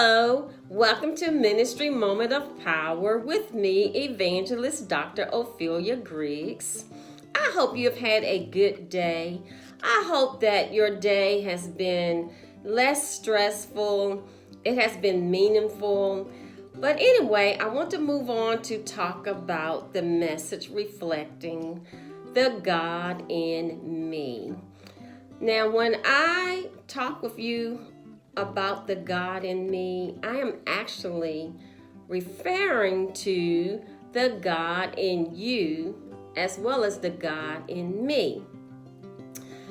Hello, welcome to Ministry Moment of Power with me, Evangelist Dr. Ophelia Griggs. I hope you've had a good day. I hope that your day has been less stressful, it has been meaningful. But anyway, I want to move on to talk about the message reflecting the God in me. Now, when I talk with you about the God in me, I am actually referring to the God in you as well as the God in me.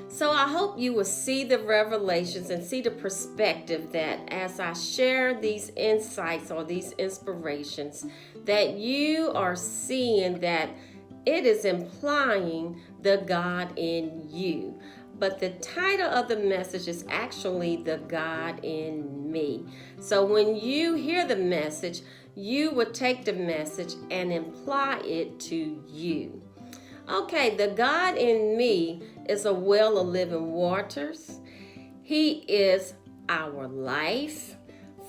So I hope you will see the revelations and see the perspective that as I share these insights or these inspirations, that you are seeing that it is implying the God in you. But the title of the message is actually the God in me. So when you hear the message, you would take the message and apply it to you. Okay, the God in me is a well of living waters. He is our life.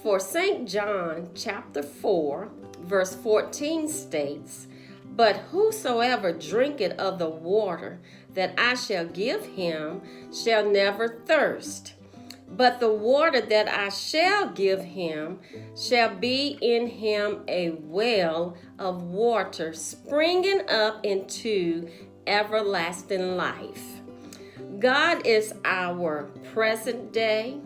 For St. John chapter 4, verse 14 states, "But whosoever drinketh of the water that I shall give him shall never thirst. But the water that I shall give him shall be in him a well of water springing up into everlasting life." God is our present day.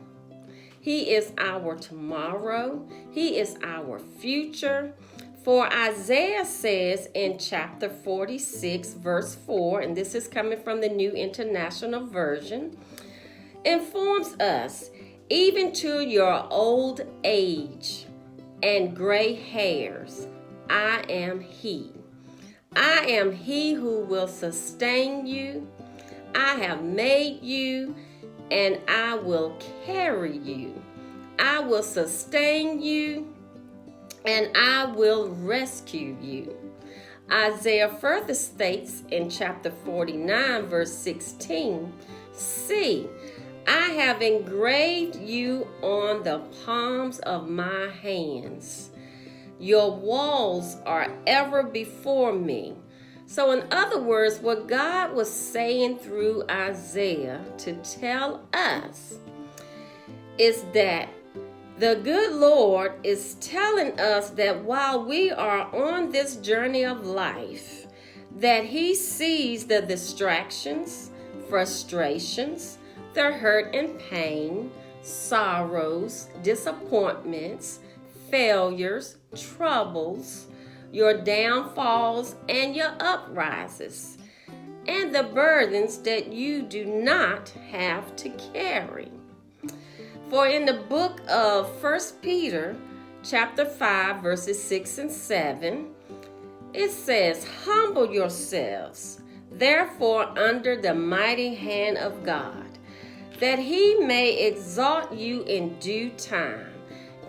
He is our tomorrow. He is our future. For Isaiah says in chapter 46, verse 4, and this is coming from the New International Version, informs us, "Even to your old age and gray hairs, I am He. I am He who will sustain you. I have made you, and I will carry you. I will sustain you, and I will rescue you." Isaiah further states in chapter 49, verse 16, "See, I have engraved you on the palms of my hands. Your walls are ever before me." So in other words, what God was saying through Isaiah to tell us is that the good Lord is telling us that while we are on this journey of life, that He sees the distractions, frustrations, the hurt and pain, sorrows, disappointments, failures, troubles, your downfalls and your uprises, and the burdens that you do not have to carry. For in the book of 1 Peter, chapter 5, verses 6 and 7, it says, "Humble yourselves, therefore, under the mighty hand of God, that He may exalt you in due time,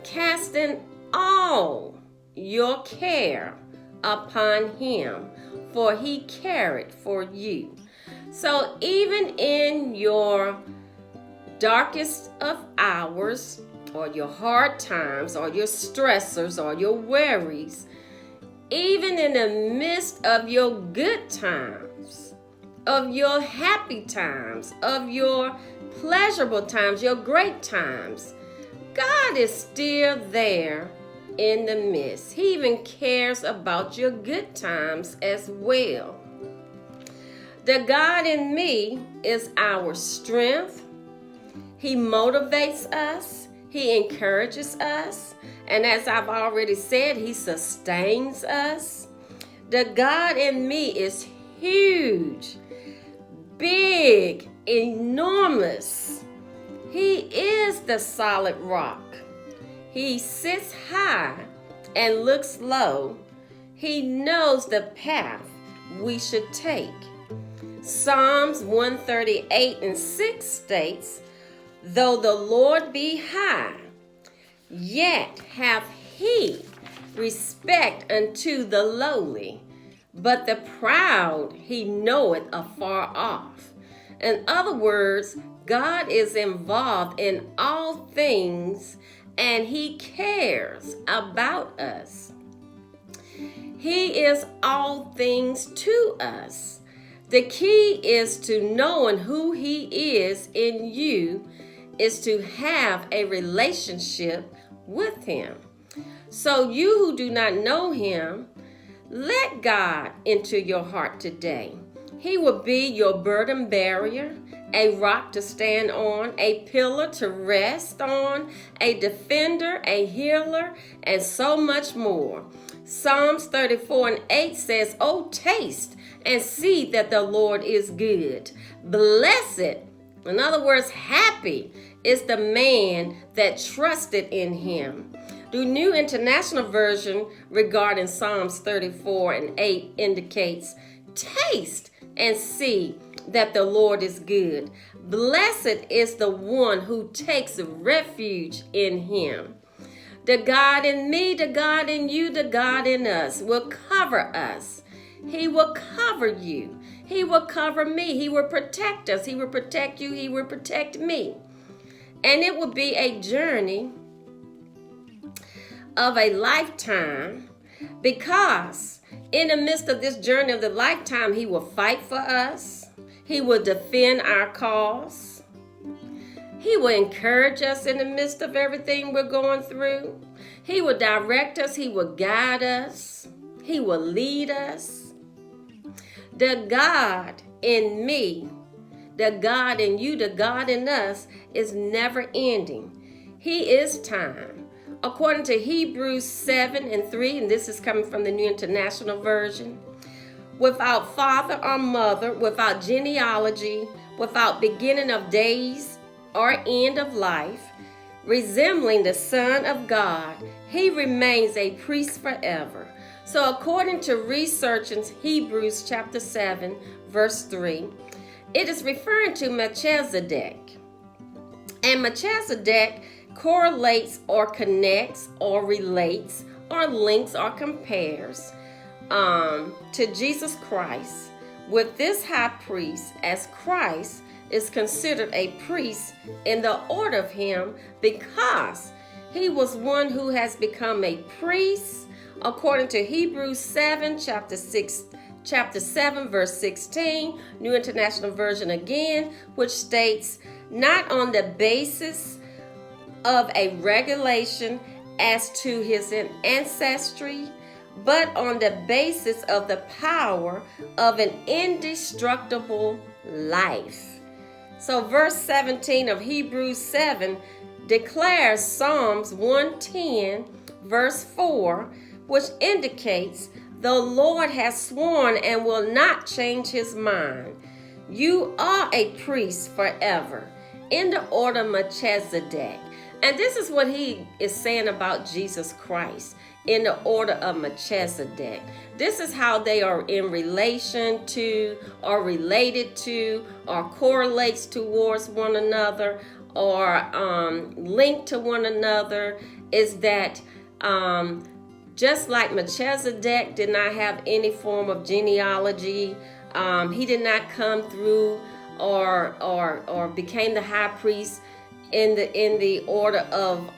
casting all your care upon Him, for He careth for you." So even in your darkest of hours, or your hard times, or your stressors, or your worries, even in the midst of your good times, of your happy times, of your pleasurable times, your great times, God is still there in the midst. He even cares about your good times as well. The God in me is our strength. He motivates us. He encourages us. And as I've already said, He sustains us. The God in me is huge, big, enormous. He is the solid rock. He sits high and looks low. He knows the path we should take. Psalms 138 and 6 states, "Though the Lord be high, yet hath He respect unto the lowly, but the proud He knoweth afar off." In other words, God is involved in all things and he cares about us. He is all things to us. The key is to knowing who he is in you, is to have a relationship with him. So you who do not know him, let God into your heart today. He will be your burden barrier, a rock to stand on, a pillar to rest on, a defender, a healer, and so much more. Psalms 34:8 says, "Oh, taste and see that the Lord is good. Blessed," in other words, happy, "is the man that trusted in him." The New International Version regarding Psalms 34:8 indicates, "Taste and see that the Lord is good. Blessed is the one who takes refuge in him." The God in me, the God in you, the God in us will cover us. He will cover you. He will cover me. He will protect us. He will protect you. He will protect me. And it will be a journey of a lifetime, because in the midst of this journey of the lifetime, he will fight for us. He will defend our cause. He will encourage us in the midst of everything we're going through. He will direct us. He will guide us. He will lead us. The God in me, the God in you, the God in us is never ending. He is time. According to Hebrews 7:3, and this is coming from the New International Version, without father or mother, without genealogy, without beginning of days or end of life, resembling the Son of God, he remains a priest forever. So according to researching Hebrews chapter 7, verse 3, it is referring to Melchizedek. And Melchizedek correlates or connects or relates or links or compares to Jesus Christ with this high priest, as Christ is considered a priest in the order of him, because he was one who has become a priest according to Hebrews 7 chapter 7 verse 16, New International Version again, which states, "Not on the basis of a regulation as to his ancestry, but on the basis of the power of an indestructible life." So verse 17 of Hebrews 7 declares Psalms 110 verse 4, which indicates, "The Lord has sworn and will not change his mind. You are a priest forever in the order of Melchizedek." And this is what he is saying about Jesus Christ in the order of Melchizedek. This is how they are in relation to, or related to, or correlates towards one another, or linked to one another, is that just like Melchizedek did not have any form of genealogy, he did not come through or became the high priest in the order of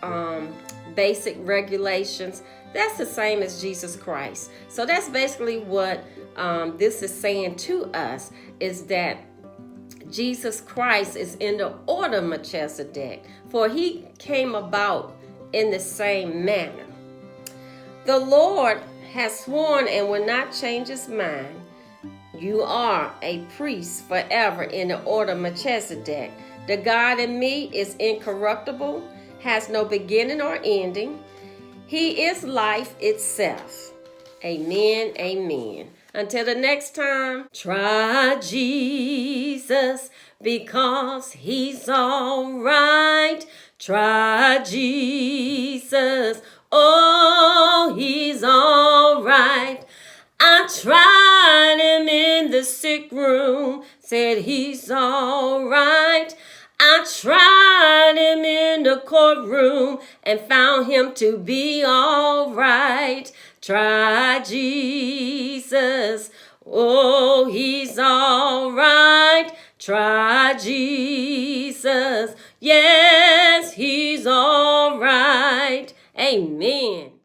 basic regulations. That's the same as Jesus Christ. So that's basically what this is saying to us, is that Jesus Christ is in the order of Melchizedek, for he came about in the same manner. The Lord has sworn and will not change his mind. You are a priest forever in the order of Melchizedek. The God in me is incorruptible, has no beginning or ending. He is life itself. Amen, amen. Until the next time, try Jesus because he's all right. Try Jesus, oh, he's all right. I tried him in the sick room, said he's all right. I tried him in the courtroom and found him to be all right. Try Jesus, oh, he's all right. Try Jesus, yes, he's all right. right. Amen.